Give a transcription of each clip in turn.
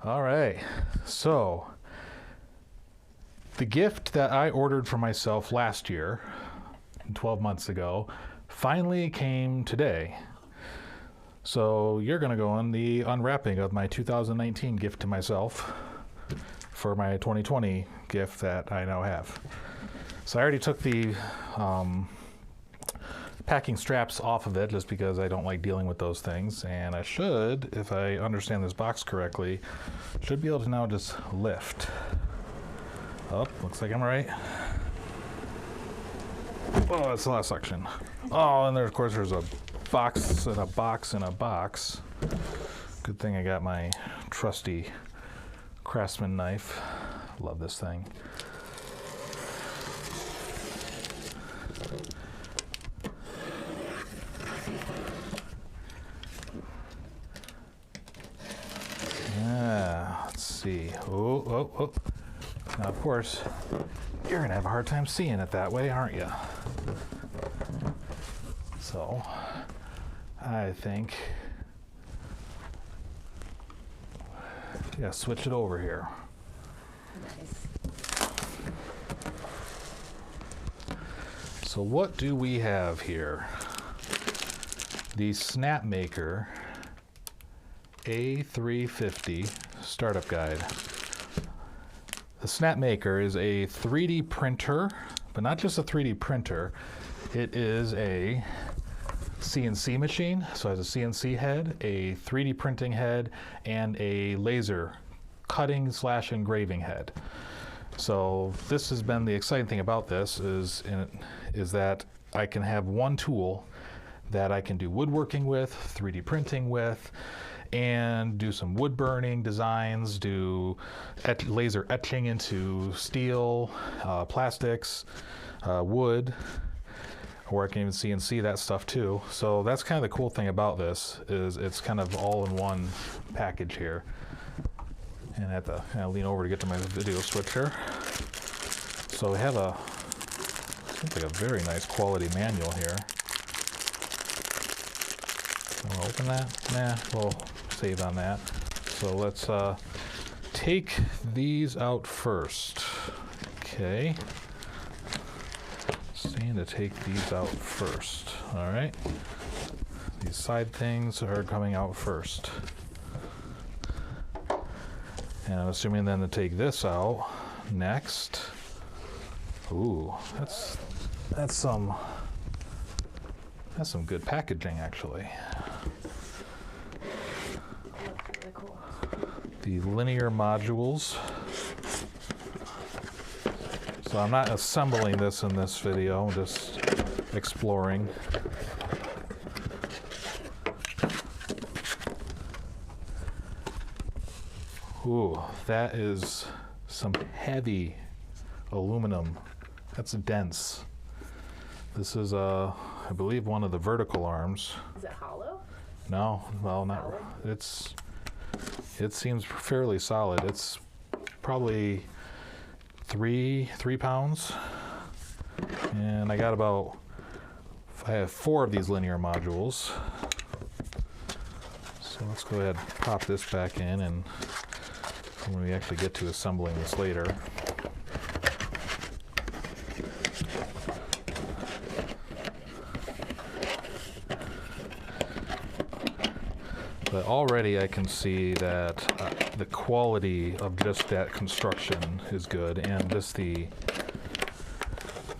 All right, so the gift that I ordered for myself last year, 12 months ago, finally came today. So you're going to go on the unwrapping of my 2019 gift to myself for my 2020 gift that I now have. So I already took the packing straps off of it just because I don't like dealing with those things, and I should, if I understand this box correctly, should be able to now just lift. Oh, looks like I'm right. Oh, that's a lot of suction. Oh, and there, of course, there's a box and a box and a box. Good thing I got my trusty Craftsman knife. Love this thing. Yeah, let's see. Oh. Now, of course, you're going to have a hard time seeing it that way, aren't you? So, I think, yeah, switch it over here. Nice. So what do we have here? The Snapmaker A350 Startup Guide. The Snapmaker is a 3D printer, but not just a 3D printer. It is a CNC machine, so it has a CNC head, a 3D printing head, and a laser cutting / engraving head. So this has been the exciting thing about this is that I can have one tool that I can do woodworking with, 3D printing with, and do some wood burning designs, do laser etching into steel, plastics, wood, or I can even CNC that stuff too. So that's kind of the cool thing about this, is it's kind of all in one package here. And I have to kind of lean over to get to my video switcher. So we have seems like a very nice quality manual here. Want to open that? Nah, we'll save on that. So let's take these out first. Okay. Saying to take these out first. All right. These side things are coming out first. And I'm assuming then to take this out next. Ooh, that's some good packaging actually. Really cool. The linear modules. So I'm not assembling this in this video, I'm just exploring. Ooh, that is some heavy aluminum. That's dense. This is, I believe, one of the vertical arms. Is it hollow? No, well, not. It seems fairly solid. It's probably three pounds, and I have 4 of these linear modules. So let's go ahead and pop this back in, and when we actually get to assembling this later. But already I can see that the quality of just that construction is good, and just the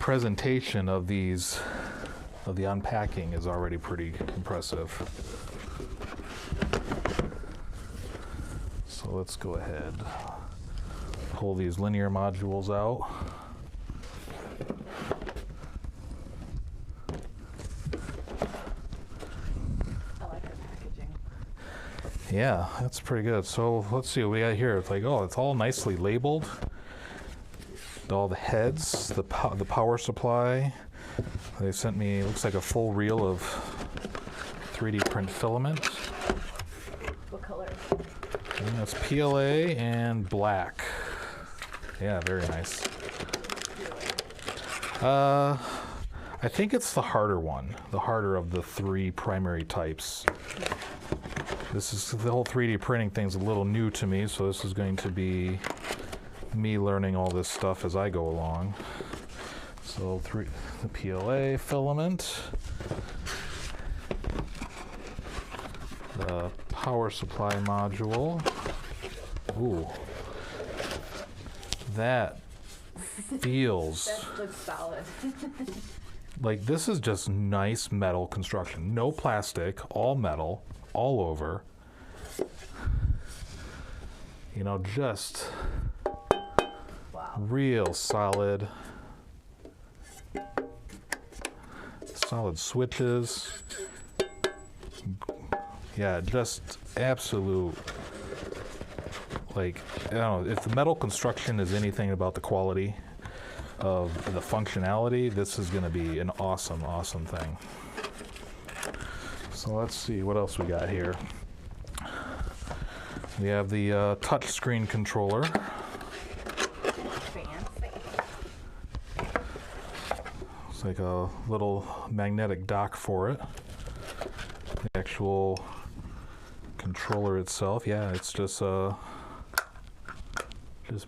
presentation of the unpacking is already pretty impressive. So let's go ahead, pull these linear modules out. Yeah, that's pretty good. So let's see what we got here. It's like, oh, it's all nicely labeled. All the heads, the power supply. They sent me, looks like a full reel of 3D print filament. What color? And that's PLA and black. Yeah, very nice. I think it's the harder one, the harder of the 3 primary types. This is the whole 3D printing thing's a little new to me, so this is going to be me learning all this stuff as I go along. So the PLA filament, the power supply module. Ooh, that feels That looks solid. like this is just nice metal construction. No plastic, all metal, all over. You know, just Wow. real solid. Solid switches. Yeah, just absolute. Like, I don't know, if the metal construction is anything about the quality of the functionality, this is going to be an awesome, awesome thing. So let's see what else we got here. We have the touch screen controller. Fancy. It's like a little magnetic dock for it. The actual controller itself, yeah, it's just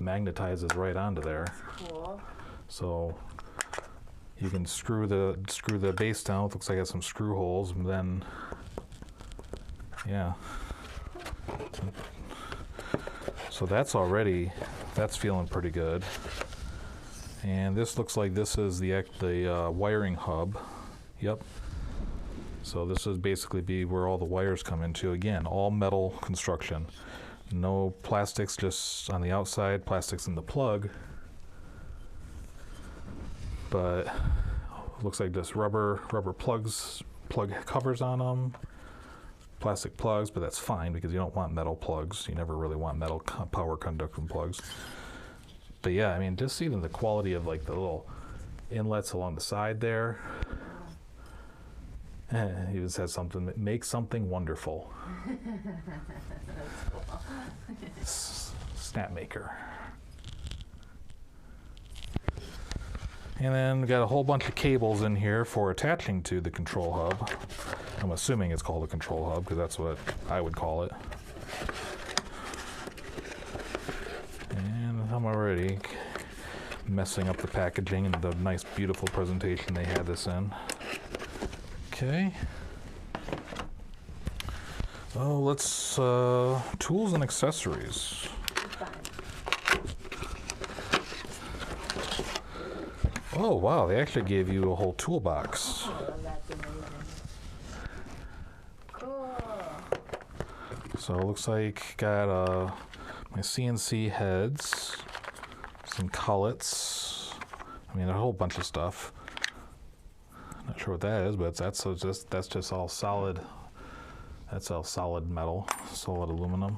magnetizes right onto there. Cool. So you can screw the base down. It looks like it has some screw holes, and then yeah. So that's feeling pretty good. And this looks like this is the wiring hub. Yep. So this is basically be where all the wires come into. Again, all metal construction. No plastics, just on the outside, plastics in the plug. But looks like just rubber plug covers on them. Plastic plugs, but that's fine because you don't want metal plugs. You never really want metal power conducting plugs. But yeah, I mean, just seeing the quality of like the little inlets along the side there. He just has something, make something wonderful. That's cool. Snapmaker. And then we got a whole bunch of cables in here for attaching to the control hub. I'm assuming it's called a control hub because that's what I would call it. And I'm already messing up the packaging and the nice, beautiful presentation they had this in. Okay. Oh, let's tools and accessories. Oh wow, they actually gave you a whole toolbox. Oh, that's amazing. Cool. So it looks like got my CNC heads, some cullets. I mean, a whole bunch of stuff. Not sure what that is, but that's just all solid. That's all solid metal, solid aluminum.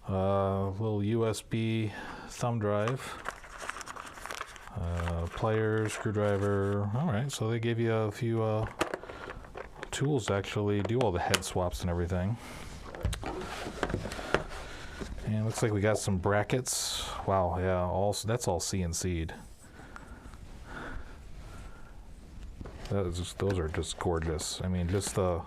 Little USB thumb drive. Pliers, screwdriver. All right, so they gave you a few tools to actually do all the head swaps and everything. And looks like we got some brackets. Wow, yeah, that's all CNC'd. Those are just gorgeous. I mean, just the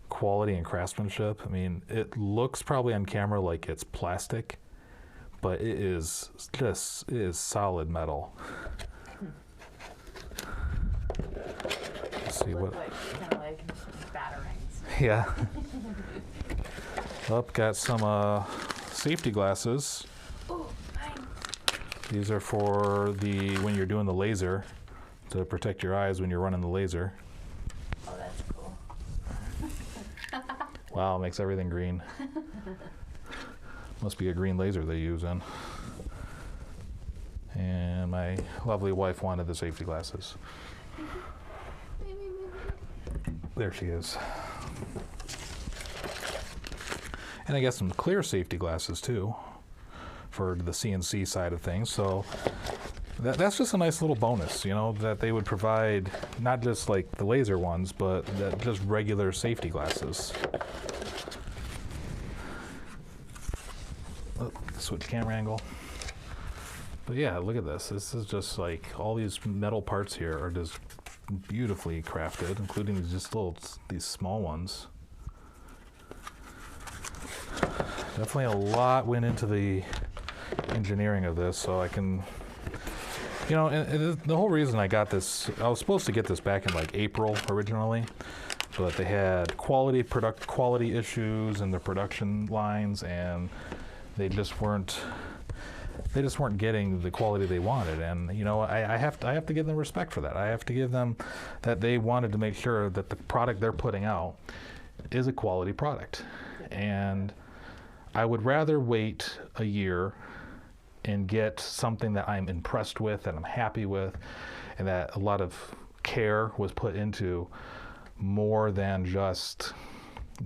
quality and craftsmanship. I mean, it looks probably on camera like it's plastic, but it is solid metal. Let's see what. Kind of like batarangs. Yeah. Up, got some safety glasses. Oh, mine. These are for when you're doing the laser, to protect your eyes when you're running the laser. Oh, that's cool. Wow, it makes everything green. Must be a green laser they use then. And my lovely wife wanted the safety glasses. There she is. And I got some clear safety glasses too for the CNC side of things. So that's just a nice little bonus, you know, that they would provide not just like the laser ones, but just regular safety glasses. Oh, switch camera angle. But yeah, look at this. This is just like all these metal parts here are just beautifully crafted, including these small ones. Definitely a lot went into the engineering of this, so I can, you know, and the whole reason I got this, I was supposed to get this back in like April originally, but they had quality issues in the production lines, and they just weren't getting the quality they wanted. And you know, I have to give them respect for that. I have to give them that they wanted to make sure that the product they're putting out is a quality product. And I would rather wait a year and get something that I'm impressed with, that I'm happy with, and that a lot of care was put into, more than just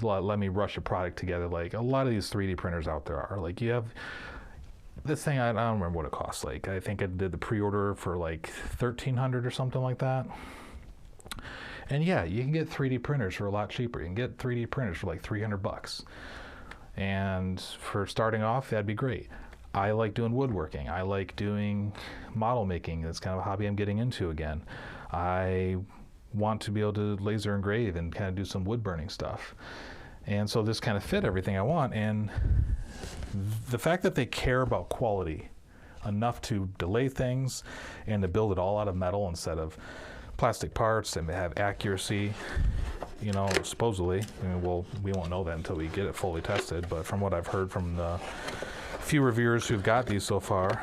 let me rush a product together. Like a lot of these 3D printers out there are. Like you have this thing, I don't remember what it costs. Like I think I did the pre-order for like $1,300 or something like that. And yeah, you can get 3D printers for a lot cheaper. You can get 3D printers for like $300. And for starting off, that'd be great. I like doing woodworking. I like doing model making. That's kind of a hobby I'm getting into again. I want to be able to laser engrave and kind of do some wood burning stuff. And so this kind of fit everything I want. And the fact that they care about quality enough to delay things and to build it all out of metal instead of plastic parts, and have accuracy, you know, supposedly. I mean, well, we won't know that until we get it fully tested, but from what I've heard from the few reviewers who've got these so far,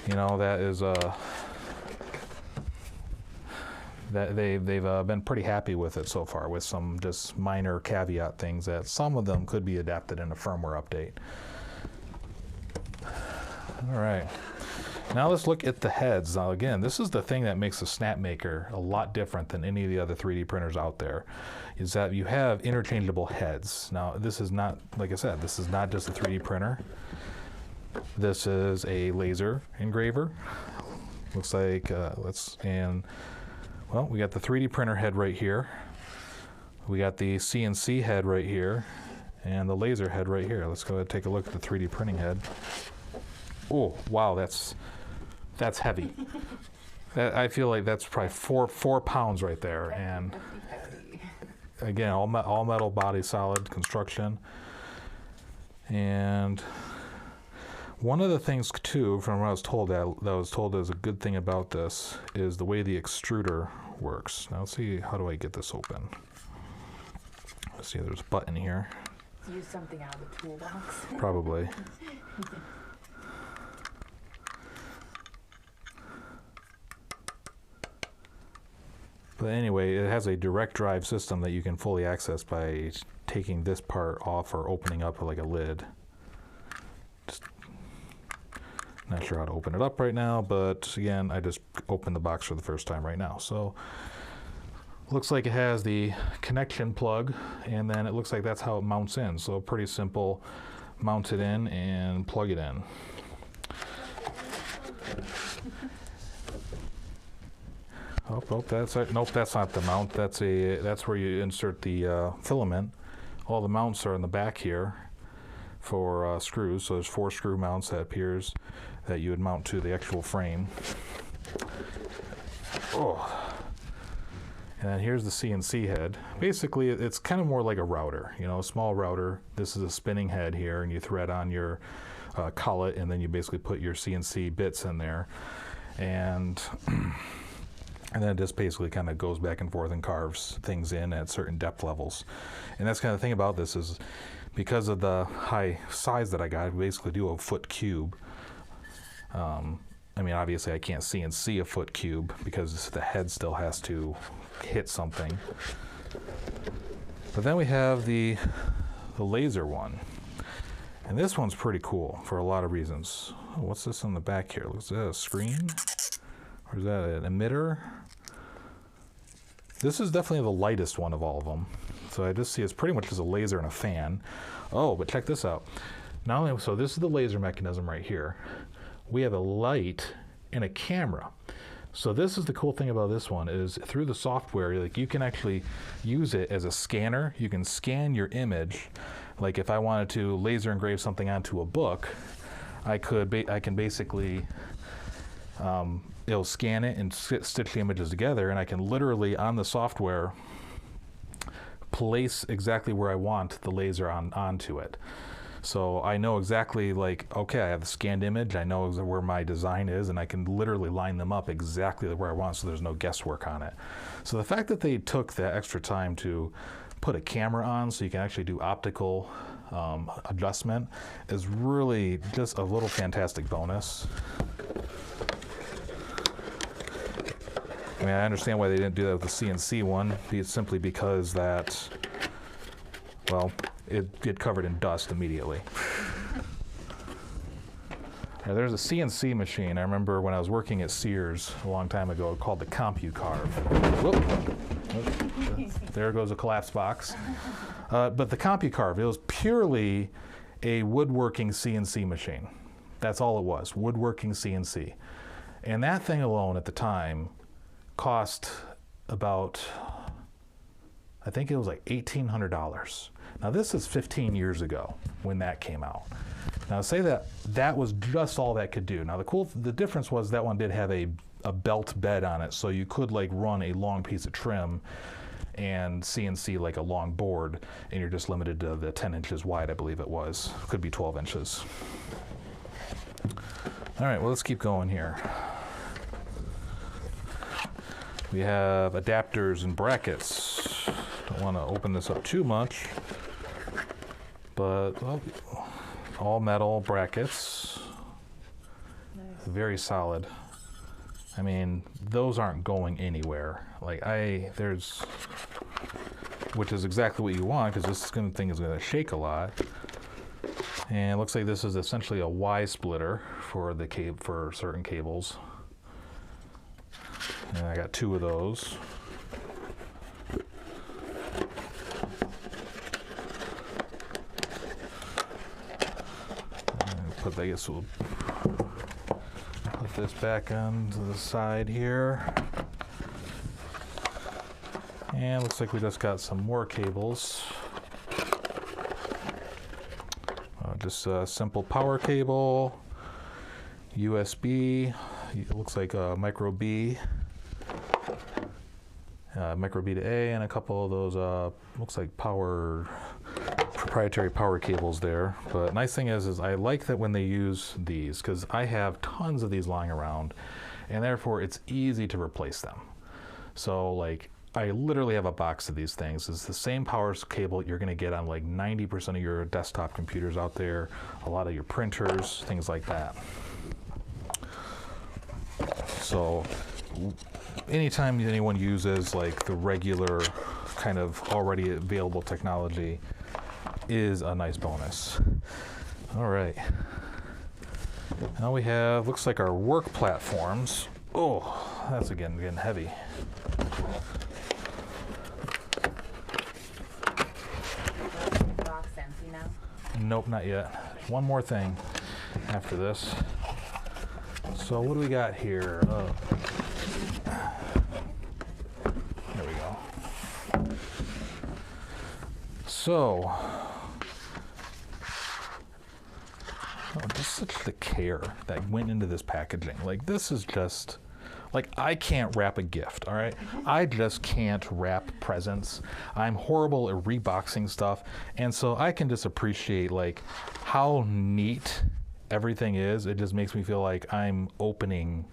you know, that is that they've been pretty happy with it so far, with some just minor caveat things that some of them could be adapted in a firmware update. All right. Now let's look at the heads. Now again, this is the thing that makes the Snapmaker a lot different than any of the other 3D printers out there, is that you have interchangeable heads. Now this is not, like I said, this is not just a 3D printer. This is a laser engraver. Looks like, well, we got the 3D printer head right here. We got the CNC head right here, and the laser head right here. Let's go ahead and take a look at the 3D printing head. Oh, wow, that's heavy. I feel like that's probably four pounds right there. And again, all metal body, solid construction. And one of the things too, from what I was told, that is a good thing about this, is the way the extruder works. Now let's see, how do I get this open? Let's see, there's a button here. Use something out of the toolbox. Probably. But anyway, it has a direct drive system that you can fully access by taking this part off or opening up like a lid. Just not sure how to open it up right now, but again, I just opened the box for the first time right now. So looks like it has the connection plug, and then it looks like that's how it mounts in. So pretty simple, mount it in and plug it in. Oh, that's it. Nope, that's not the mount. That's where you insert the filament. All the mounts are in the back here for screws. So there's 4 screw mounts that appears that you would mount to the actual frame. Oh. And then here's the CNC head. Basically, it's kind of more like a router, you know, a small router. This is a spinning head here, and you thread on your collet, and then you basically put your CNC bits in there. And then it just basically kind of goes back and forth and carves things in at certain depth levels. And that's kind of the thing about this, is because of the high size that I got, I basically do a foot cube. I mean, obviously I can't CNC a foot cube because the head still has to hit something. But then we have the laser one. And this one's pretty cool for a lot of reasons. Oh, what's this on the back here? Is that a screen? Or is that an emitter? This is definitely the lightest one of all of them. So I just see it's pretty much just a laser and a fan. Oh, but check this out. Not only, so this is the laser mechanism right here. We have a light and a camera. So this is the cool thing about this one, is through the software, like you can actually use it as a scanner. You can scan your image. Like if I wanted to laser engrave something onto a book, I can basically it'll scan it and stitch the images together, and I can literally on the software place exactly where I want the laser onto it. So I know exactly, like, okay, I have the scanned image, I know where my design is, and I can literally line them up exactly where I want, so there's no guesswork on it. So the fact that they took that extra time to put a camera on so you can actually do optical adjustment is really just a little fantastic bonus. I mean, I understand why they didn't do that with the CNC one, simply because that, well, it get covered in dust immediately. Now, there's a CNC machine. I remember when I was working at Sears a long time ago called the CompuCarve. Whoop. There goes a collapse box. But the CompuCarve, it was purely a woodworking CNC machine. That's all it was, woodworking CNC. And that thing alone at the time cost about, I think it was like $1,800. Now this is 15 years ago when that came out. Now say that was just all that could do. Now the difference was that one did have a belt bed on it, so you could like run a long piece of trim and CNC like a long board, and you're just limited to the 10 inches wide, I believe it was. Could be 12 inches. All right, well, let's keep going here. We have adapters and brackets. Don't want to open this up too much, but well, all metal brackets. Nice. Very solid. I mean, those aren't going anywhere. Like which is exactly what you want, because this thing is going to shake a lot. And it looks like this is essentially a Y splitter for the for certain cables. And I got 2 of those. I guess we'll put this back onto the side here. And looks like we just got some more cables. Just a simple power cable, USB, it looks like a micro B to A, and a couple of those, looks like proprietary power cables there. But nice thing is I like that when they use these, because I have tons of these lying around, and therefore it's easy to replace them. So like, I literally have a box of these things. It's the same power cable you're going to get on like 90% of your desktop computers out there, a lot of your printers, things like that. So anytime anyone uses like the regular kind of already available technology is a nice bonus. All right. Now we have, looks like our work platforms. Oh, that's again getting heavy. Nope, not yet. One more thing after this. So what do we got here? There we go. So, just such the care that went into this packaging. Like, this is just, like, I can't wrap a gift, all right? I just can't wrap presents. I'm horrible at reboxing stuff, and so I can just appreciate, like, how neat everything is. It just makes me feel like I'm opening,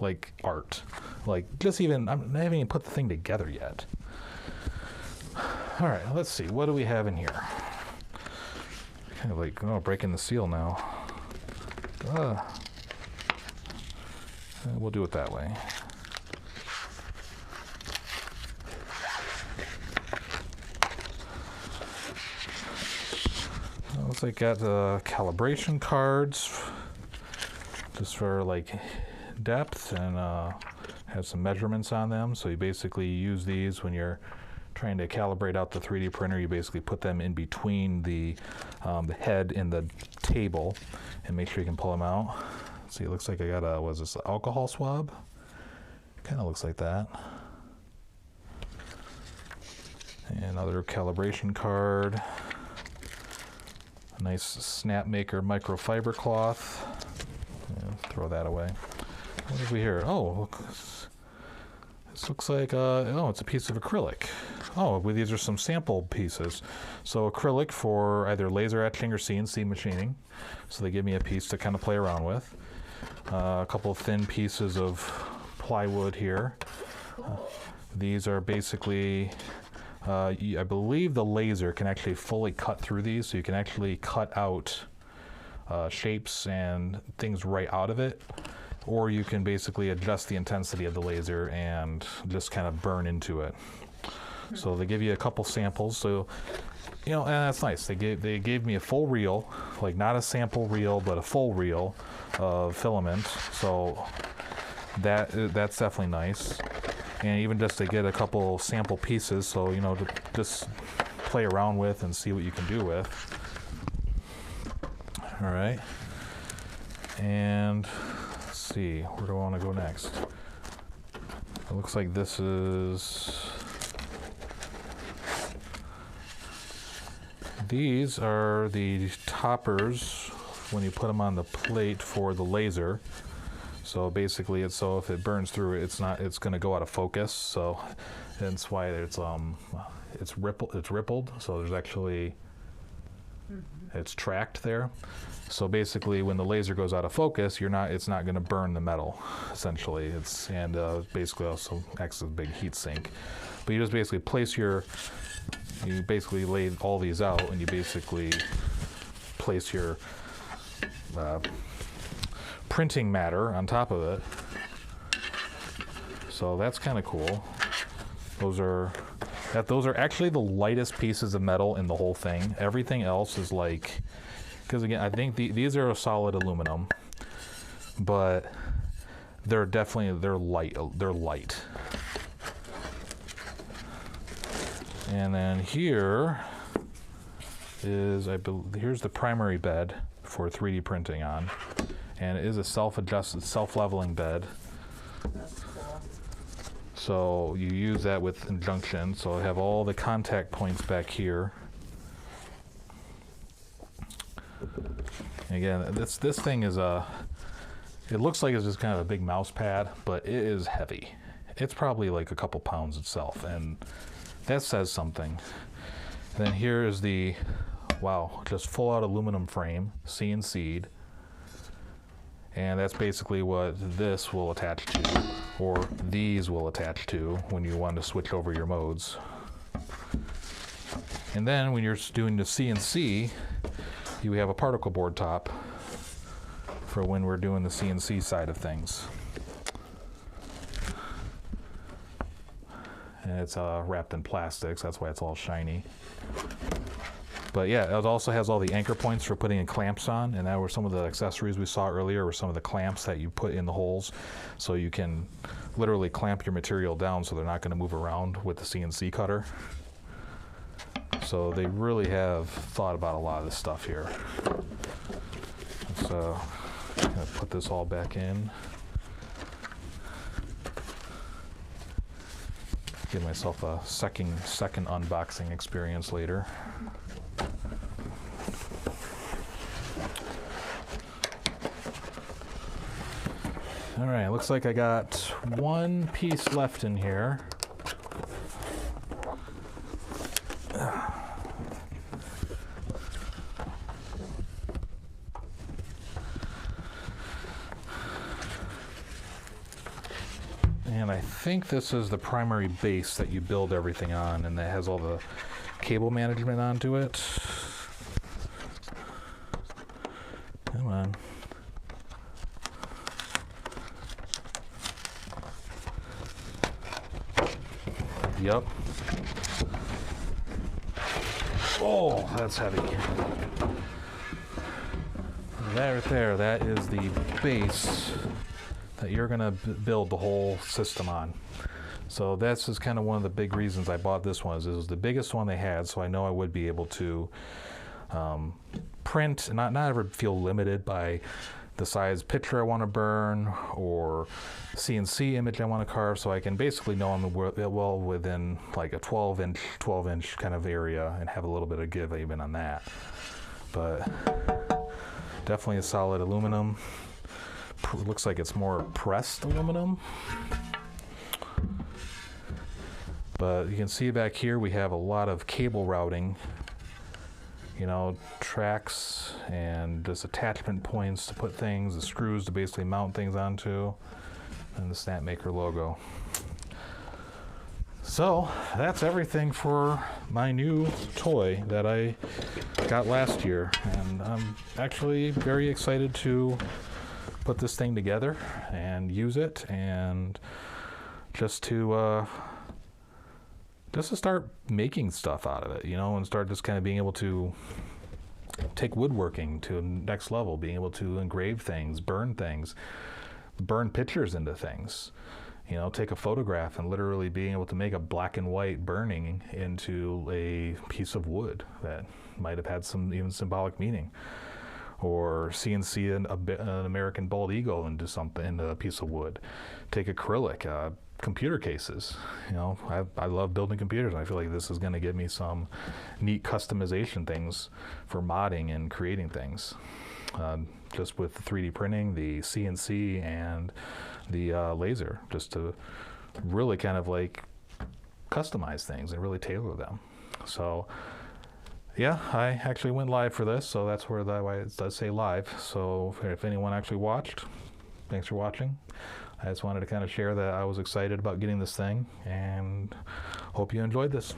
like, art. Like, just even, I haven't even put the thing together yet. All right, let's see. What do we have in here? Kind of like, oh, breaking the seal now. We'll do it that way. Looks like got calibration cards, just for like depth, and have some measurements on them. So you basically use these when you're trying to calibrate out the 3D printer. You basically put them in between the head and the table, and make sure you can pull them out. See, it looks like I got a, what is this, alcohol swab? Kind of looks like that. And another calibration card. A nice Snapmaker microfiber cloth. Yeah, throw that away. What have we here? Oh, look. This looks like, oh, it's a piece of acrylic. these are some sample pieces. So acrylic for either laser etching or CNC machining. So they give me a piece to kind of play around with. A couple of thin pieces of plywood here. These are basically, I believe the laser can actually fully cut through these, so you can actually cut out shapes and things right out of it. Or you can basically adjust the intensity of the laser and just kind of burn into it. So they give you a couple samples. So, you know, and that's nice. They gave me a full reel, like not a sample reel, but a full reel of filament. So that's definitely nice. And even just to get a couple sample pieces, so, you know, to just play around with and see what you can do with. All right. And let's see, where do I want to go next? It looks like this is... These are the toppers when you put them on the plate for the laser. So basically, it's so if it burns through, it's going to go out of focus. So that's why it's rippled. So there's actually it's tracked there. So basically, when the laser goes out of focus, it's not going to burn the metal. Essentially, basically also acts as a big heat sink. But you just basically you basically lay all these out, and you basically place your printing matter on top of it. So that's kind of cool. Those are actually the lightest pieces of metal in the whole thing. Everything else is like, because again, I think these are a solid aluminum, but they're light. They're light. And then here is, here's the primary bed for 3D printing on. And it is a self-adjusted, self-leveling bed. That's cool. So you use that with injunction. So I have all the contact points back here. Again, this thing is it looks like it's just kind of a big mouse pad, but it is heavy. It's probably like a couple pounds itself, and that says something. And then here is the, wow, just full out aluminum frame, CNC'd. And that's basically what this will attach to, or these will attach to when you want to switch over your modes. And then when you're doing the CNC, you have a particle board top for when we're doing the CNC side of things. And it's wrapped in plastics, that's why it's all shiny. But yeah, it also has all the anchor points for putting in clamps on, and that were some of the accessories we saw earlier, were some of the clamps that you put in the holes, so you can literally clamp your material down so they're not going to move around with the CNC cutter. So they really have thought about a lot of this stuff here. So I'm going to put this all back in. Give myself a second unboxing experience later. All right, looks like I got one piece left in here. And I think this is the primary base that you build everything on, and that has all the cable management onto it. Come on. Yep. Oh, that's heavy. That right there, that is the base that you're going to build the whole system on. So that's just kind of one of the big reasons I bought this one. Is it was the biggest one they had, so I know I would be able to print and not ever feel limited by the size picture I want to burn or CNC image I want to carve, so I can basically know I'm well within like a 12-inch kind of area and have a little bit of give even on that. But definitely a solid aluminum. Looks like it's more pressed aluminum. But you can see back here we have a lot of cable routing, you know, tracks and just attachment points to put things, the screws to basically mount things onto, and the Snapmaker logo. So that's everything for my new toy that I got last year, and I'm actually very excited to put this thing together and use it, and just to start making stuff out of it, you know, and start just kind of being able to take woodworking to the next level, being able to engrave things, burn pictures into things, you know, take a photograph and literally being able to make a black and white burning into a piece of wood that might have had some even symbolic meaning, or CNC an American bald eagle into a piece of wood, take acrylic, computer cases. You know, I love building computers, and I feel like this is going to give me some neat customization things for modding and creating things, just with the 3D printing, the CNC, and the laser, just to really kind of like customize things and really tailor them. So yeah, I actually went live for this, so that's why it does say live. So if anyone actually watched, thanks for watching. I just wanted to kind of share that I was excited about getting this thing, and hope you enjoyed this.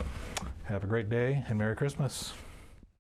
Have a great day and Merry Christmas.